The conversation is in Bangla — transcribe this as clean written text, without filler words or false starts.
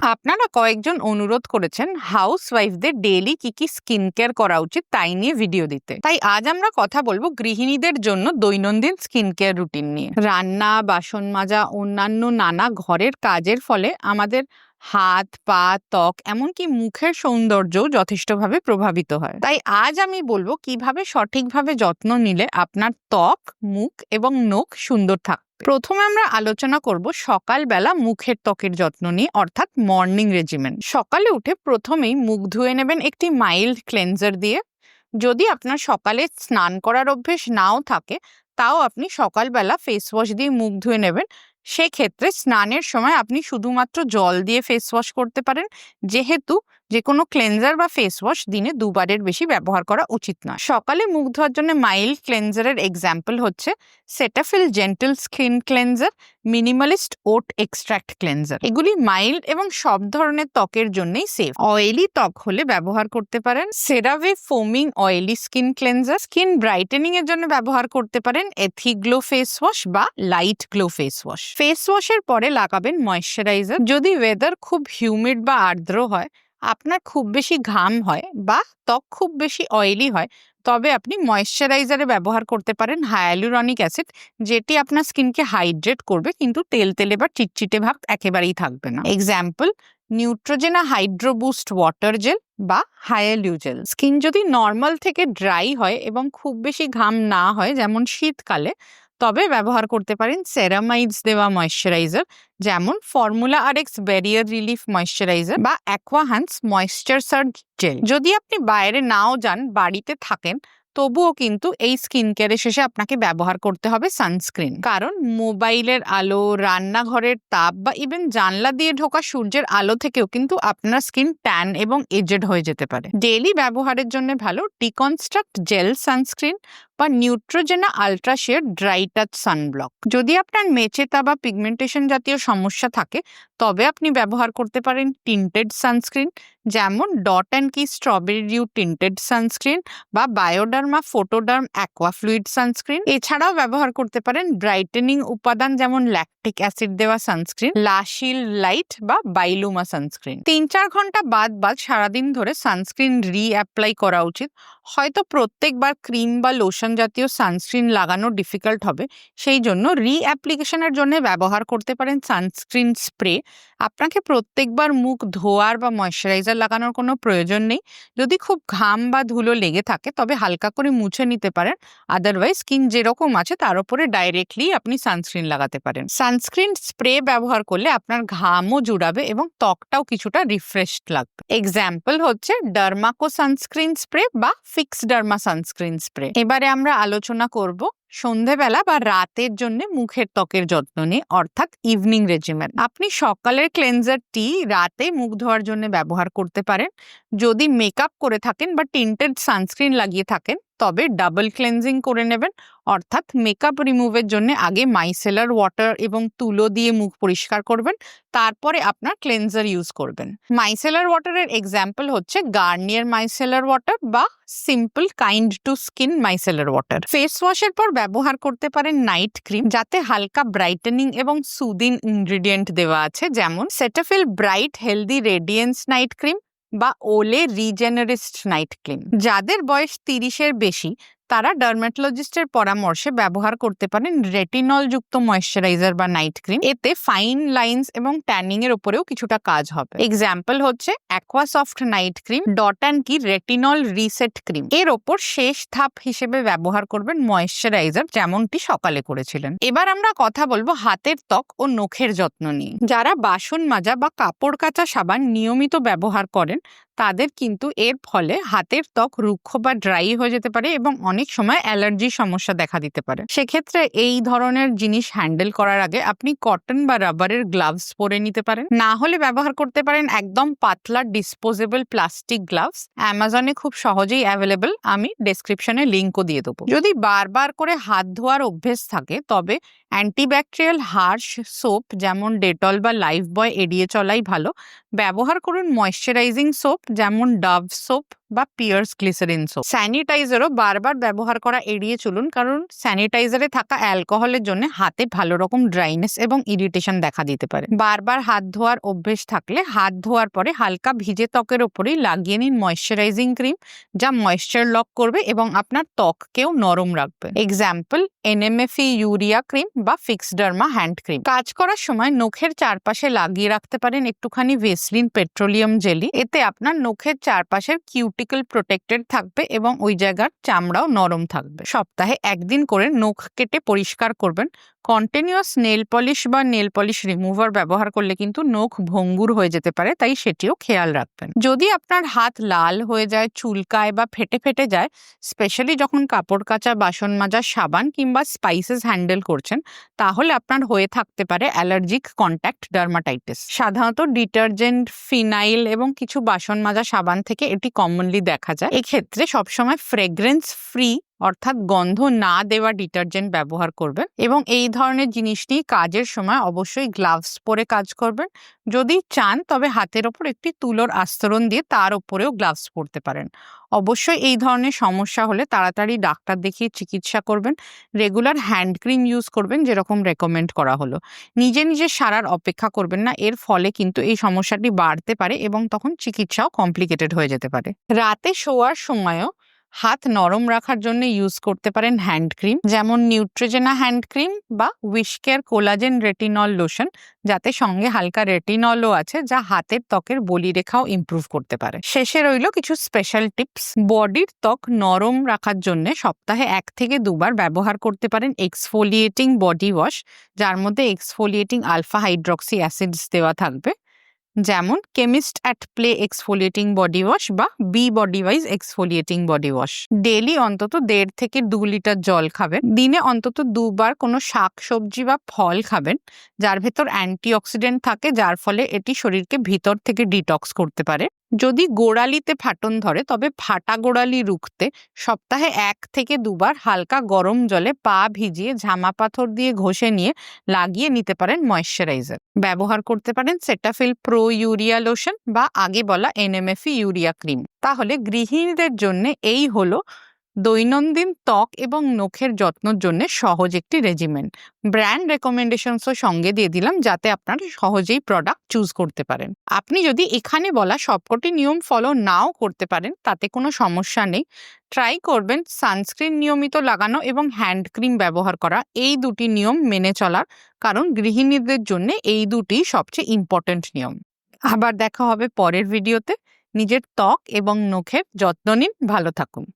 আপনারা কয়েকজন অনুরোধ করেছেন হাউসওয়াইফদের ডেইলি কি স্কিন কেয়ার করা উচিত তাই নিয়ে ভিডিও দিতে। তাই আজ আমরা কথা বলবো গৃহিণীদের জন্য দৈনন্দিন স্কিন কেয়ার রুটিন নিয়ে। রান্না, বাসন মাজা, অন্যান্য নানা ঘরের কাজের ফলে আমাদের হাত, পা, ত্বক এমনকি মুখের সৌন্দর্যও যথেষ্টভাবে প্রভাবিত হয়। তাই আজ আমি বলবো কিভাবে সঠিকভাবে যত্ন নিলে আপনার ত্বক, মুখ এবং নখ সুন্দর থাকবে। প্রথমে আমরা আলোচনা করব সকালবেলা মুখের ত্বকের যত্ন নিয়ে, অর্থাৎ মর্নিং রেজিমেন। সকালে উঠে প্রথমেই মুখ ধুয়ে নেবেন একটি মাইল্ড ক্লেনজার দিয়ে। যদি আপনার সকালে স্নান করার অভ্যেস নাও থাকে, তাও আপনি সকালবেলা ফেস ওয়াশ দিয়ে মুখ ধুয়ে নেবেন। সেক্ষেত্রে স্নানের সময় আপনি শুধুমাত্র জল দিয়ে ফেস ওয়াশ করতে পারেন, যেহেতু যে কোনো ক্লেনজার বা ফেস ওয়াশ দিনে দুবারের বেশি ব্যবহার করা উচিত নয়। সকালে মুখ ধোয়ার জন্য মাইল্ড ক্লেনজারের এক্সাম্পল হচ্ছে Cetaphil gentle skin cleanser, minimalist oat extract cleanser. এগুলি মাইল্ড এবং সব ধরনের ত্বকের জন্যই সেফ। অয়েলি ত্বক হলে ব্যবহার করতে পারেন CeraVe foaming oily skin cleanser. Skin brightening এর জন্য ব্যবহার করতে পারেন এথিগ্লো ফেস ওয়াশ বা light glow face wash. Face ওয়াশের পরে লাগাবেন ময়েশ্চারাইজার। যদি ওয়েদার খুব হিউমিড বা আর্দ্র হয়, আপনার খুব বেশি ঘাম হয় বা ত্বক খুব বেশি অয়েলি হয়, তবে আপনি ময়েশ্চারাইজারে ব্যবহার করতে পারেন হায়ালুরনিক অ্যাসিড, যেটি আপনার স্কিনকে হাইড্রেট করবে, কিন্তু তেলতেলে বা চিটচিটে ভাব একেবারেই থাকবে না। Example নিউট্রোজেনা hydro boost water jail বা হায়ালু জেল। স্কিন যদি নর্মাল থেকে ড্রাই হয় এবং খুব বেশি ঘাম না হয়, যেমন শীতকালে, তবে ব্যবহার করতে পারেন সেরামাইডস দেওয়া ময়েশ্চারাইজার, যেমন formula RX barrier relief moisturiser বা অ্যাকোয়াহান্স ময়েশ্চার সার্জ জেল। যদি আপনি বাইরে নাও যান, বাড়িতে থাকেন, তবুও কিন্তু এই স্কিন কেয়ারের শেষে আপনাকে ব্যবহার করতে হবে সানস্ক্রিন। কারণ মোবাইলের আলো, রান্নাঘরের তাপ বা ইভেন জানলা দিয়ে ঢোকা সূর্যের আলো থেকেও কিন্তু আপনার স্কিন ট্যান এবং এজেড হয়ে যেতে পারে। ডেইলি ব্যবহারের জন্য ভালো ডিকনস্ট্রাক্ট জেল সানস্ক্রিন বা নিউট্রোজেনা ultra share dry touch sunblock. যদি আপনার মেচেতা বা পিগমেন্টেশন জাতীয় সমস্যা থাকে, তবে আপনি ব্যবহার করতে পারেন টিন্টেড সানস্ক্রিন, যেমন ডট অ্যান্ড কি স্ট্রবেরি ডিউ টিন্টেড সানস্ক্রিন বা বায়োডার্মা ফোটোডার্ম অ্যাকোয়া ফ্লুইড সানস্ক্রিন। এছাড়াও ব্যবহার করতে পারেন ব্রাইটেনিং উপাদান যেমন ল্যাকটিক অ্যাসিড দেওয়া সানস্ক্রিন, লাশিল লাইট বা বাইলুমা সানস্ক্রিন। 3-4 ঘন্টা বাদ সারাদিন ধরে সানস্ক্রিন অ্যাপ্লাই করা উচিত। হয়তো প্রত্যেকবার ক্রিম বা লোশন জাতীয় সানস্ক্রিন লাগানো ডিফিকাল্ট হবে, সেই জন্য অ্যাপ্লিকেশনের জন্য ব্যবহার করতে পারেন সানস্ক্রিন স্প্রে। আপনাকে প্রত্যেকবার মুখ ধোয়ার বা ময়েশ্চারাইজার লাগানোর কোনো প্রয়োজন নেই। যদি খুব ঘাম বা ধুলো লেগে থাকে, তবে হালকা করে মুছে নিতে পারেন। আদারওয়াইজ স্কিন যেরকম আছে তার উপরে ডাইরেক্টলি আপনি সানস্ক্রিন লাগাতে পারেন। সানস্ক্রিন স্প্রে ব্যবহার করলে আপনার ঘামও জুড়াবে এবং ত্বকটাও কিছুটা রিফ্রেশড লাগবে। এক্সাম্পল হচ্ছে ডার্মাকো সানস্ক্রিন স্প্রে বা ফিক্স ডার্মা সানস্ক্রিন স্প্রে। এবারে আমরা আলোচনা করব সন্ধেবেলা বা রাতের জন্য মুখের ত্বকের যত্ন নিয়ে, অর্থাৎ ইভিনিং রেজিমেন। আপনি সকালের ক্লেনজারটি রাতে মুখ ধোয়ার জন্য ব্যবহার করতে পারেন। যদি মেকআপ করে থাকেন বা টিন্টেড সানস্ক্রিন লাগিয়ে থাকেন, তবে ডাবল ক্লেনজিং করে নেবেন, অর্থাৎ মেকআপ রিমুভের জন্য আগে মাইসেলার ওয়াটার এবং তুলো দিয়ে মুখ পরিষ্কার করবেন, তারপরে আপনার ক্লেনজার ইউজ করবেন। মাইসেলার ওয়াটারের এক্সাম্পল হচ্ছে গার্নিয়ার মাইসেলার ওয়াটার বা Simple kind to skin micellar water. Face ওয়াশের পর ব্যবহার করতে পারেন নাইট ক্রিম, যাতে হালকা ব্রাইটেনিং এবং সুদিং ইনগ্রিডিয়েন্ট দেওয়া আছে, যেমন Cetaphil bright healthy radiance night cream বা ওলে রিজেনারিস্ট নাইট ক্রিম। যাদের বয়স 30-এর বেশি, তারা ডার্মাটোলজিস্টের পরামর্শে ব্যবহার করতে পারেন রেটিনল যুক্ত ময়েশ্চারাইজার বা নাইট ক্রিম। এতে ফাইন লাইন্স এবং ট্যানিং এর উপরেও কিছুটা কাজ হবে। এক্সাম্পল হচ্ছে অ্যাকোয়াসফট নাইট ক্রিম, ডট অ্যান্ড কি রেটিনল রিসেট ক্রিম। এর ওপর শেষ ধাপ হিসেবে ব্যবহার করবেন ময়েশ্চারাইজার, যেমনটি সকালে করেছিলেন। এবার আমরা কথা বলবো হাতের ত্বক ও নখের যত্ন নিয়ে। যারা বাসন মাজা বা কাপড় কাচা সাবান নিয়মিত ব্যবহার করেন, তাদের কিন্তু এর ফলে হাতের ত্বক রুক্ষ বা ড্রাই হয়ে যেতে পারে এবং অনেক সময় অ্যালার্জির সমস্যা দেখা দিতে পারে। সেক্ষেত্রে এই ধরনের জিনিস হ্যান্ডেল করার আগে আপনি কটন বা রাবারের গ্লাভস পরে নিতে পারেন। না হলে ব্যবহার করতে পারেন একদম পাতলা ডিসপোজেবল প্লাস্টিক গ্লাভস। অ্যামাজনে খুব সহজেই অ্যাভেলেবল, আমি ডেসক্রিপশনে লিঙ্কও দিয়ে দেবো। যদি বারবার করে হাত ধোয়ার অভ্যেস থাকে, তবে অ্যান্টিব্যাকটেরিয়াল হার্শ সোপ যেমন ডেটল বা লাইফবয় এড়িয়ে চলাই ভালো। ব্যবহার করুন ময়েশ্চারাইজিং সোপ যেমন ডাভ সোপ বা পিয়ার্স গ্লিসারিন সোপ। স্যানিটাইজারও বারবার ব্যবহার করা এড়িয়ে চলুন, কারণ স্যানিটাইজারে থাকা অ্যালকোহলের জন্য হাতে ভালো রকম ড্রাইনেস এবং ইরিটেশন দেখা দিতে পারে। বারবার হাত ধোয়ার অভ্যেস থাকলে হাত ধোয়ার পরে হালকা ভিজে ত্বকের ওপরেই লাগিয়ে নিন ময়েশ্চারাইজিং ক্রিম, যা ময়েশ্চার লক করবে এবং আপনার ত্বককেও নরম রাখবে। এক্সাম্পল NMFE ইউরিয়া ক্রিম বা ফিক্সডার্মা হ্যান্ড ক্রিম। কাজ করার সময় নখের চারপাশে লাগিয়ে রাখতে পারেন একটুখানি ভেসলিন পেট্রোলিয়াম জেলি। এতে আপনার নখের চারপাশের কিউটিকল প্রোটেক্টেড থাকবে এবং ওই জায়গার চামড়াও নরম থাকবে। সপ্তাহে একদিন করে নখ কেটে পরিষ্কার করবেন। কন্টিনিউয়াস নেল পলিশ বা নেল পলিশ রিমুভার ব্যবহার করলে কিন্তু নখ ভঙ্গুর হয়ে যেতে পারে, তাই সেটিও খেয়াল রাখবেন। যদি আপনার হাত লাল হয়ে যায়, চুলকায় বা ফেটে ফেটে যায়, স্পেশালি যখন কাপড় কাচা, বাসন মাজা, সাবান কিংবা স্পাইসেস হ্যান্ডেল করছেন, তাহলে আপনার হয়ে থাকতে পারে অ্যালার্জিক কন্ট্যাক্ট ডার্মাটাইটিস। সাধারণত ডিটারজেন্ট, ফিনাইল এবং কিছু বাসন মাজা সাবান থেকে এটি কমনলি দেখা যায়। এক্ষেত্রে সবসময় ফ্রেগ্রেন্স ফ্রি অর্থাৎ গন্ধ না দেওয়া ডিটারজেন্ট ব্যবহার করবেন এবং এই ধরনের জিনিস নিয়ে কাজের সময় অবশ্যই গ্লাভস পরে কাজ করবেন। যদি চান তবে হাতের ওপর একটি তুলোর আস্তরণ দিয়ে তার উপরেও গ্লাভস পরতে পারেন। অবশ্যই এই ধরনের সমস্যা হলে তাড়াতাড়ি ডাক্তার দেখিয়ে চিকিৎসা করবেন। রেগুলার হ্যান্ড ক্রিম ইউজ করবেন যেরকম রেকমেন্ড করা হলো। নিজে নিজে সারার অপেক্ষা করবেন না, এর ফলে কিন্তু এই সমস্যাটি বাড়তে পারে এবং তখন চিকিৎসাও কমপ্লিকেটেড হয়ে যেতে পারে। রাতে শোয়ার সময়ও হাত নরম রাখার জন্য ইউজ করতে পারেন হ্যান্ড ক্রিম, যেমন নিউট্রিজেনা হ্যান্ড ক্রিম বা উইশকেয়ার কোলাজেন রেটিনল লোশন, যাতে সঙ্গে হালকা রেটিনলও আছে, যা হাতের ত্বকের বলিরেখাও ইমপ্রুভ করতে পারে। শেষে রইল কিছু স্পেশাল টিপস। বডির ত্বক নরম রাখার জন্য সপ্তাহে 1 থেকে 2 বার ব্যবহার করতে পারেন এক্সফোলিয়েটিং বডি ওয়াশ, যার মধ্যে এক্সফোলিয়েটিং আলফা হাইড্রক্সি অ্যাসিডস দেওয়া থাকবে, যেমন Chemist at Play exfoliating body wash বা Be Bodywise exfoliating body wash. Daily অন্তত 1.5 থেকে 2 লিটার জল খাবেন। দিনে অন্তত 2 বার কোনো শাক সবজি বা ফল খাবেন, যার ভেতর অ্যান্টিঅক্সিডেন্ট থাকে, যার ফলে এটি শরীরকে ভিতর থেকে ডিটক্স করতে পারে। যদি গোড়ালিতে ফাটন ধরে তবে ফাটা গোড়ালি রুখতে সপ্তাহে 1 থেকে 2 বার হালকা গরম জলে পা ভিজিয়ে ঝামা পাথর দিয়ে ঘষে নিয়ে লাগিয়ে নিতে পারেন ময়েশ্চারাইজার। ব্যবহার করতে পারেন সেটাফিল প্রো ইউরিয়া লোশন বা আগে বলা NMFE ইউরিয়া ক্রিম। তাহলে গৃহিণীদের জন্য এই হলো দৈনন্দিন ত্বক এবং নখের যত্নের জন্য সহজ একটি রেজিমেন। ব্র্যান্ড রেকমেন্ডেশনসও সঙ্গে দিয়ে দিলাম, যাতে আপনারা সহজেই প্রোডাক্ট চুজ করতে পারেন। আপনি যদি এখানে বলা সবকটি নিয়ম ফলো নাও করতে পারেন, তাতে কোনো সমস্যা নেই। ট্রাই করবেন সানস্ক্রিন নিয়মিত লাগানো এবং হ্যান্ড ক্রিম ব্যবহার করা, এই দুটি নিয়ম মেনে চলার, কারণ গৃহিণীদের জন্য এই দুটি সবচেয়ে ইম্পর্টেন্ট নিয়ম। আবার দেখা হবে পরের ভিডিওতে। নিজের ত্বক এবং নখের যত্ন নিন। ভালো থাকুন।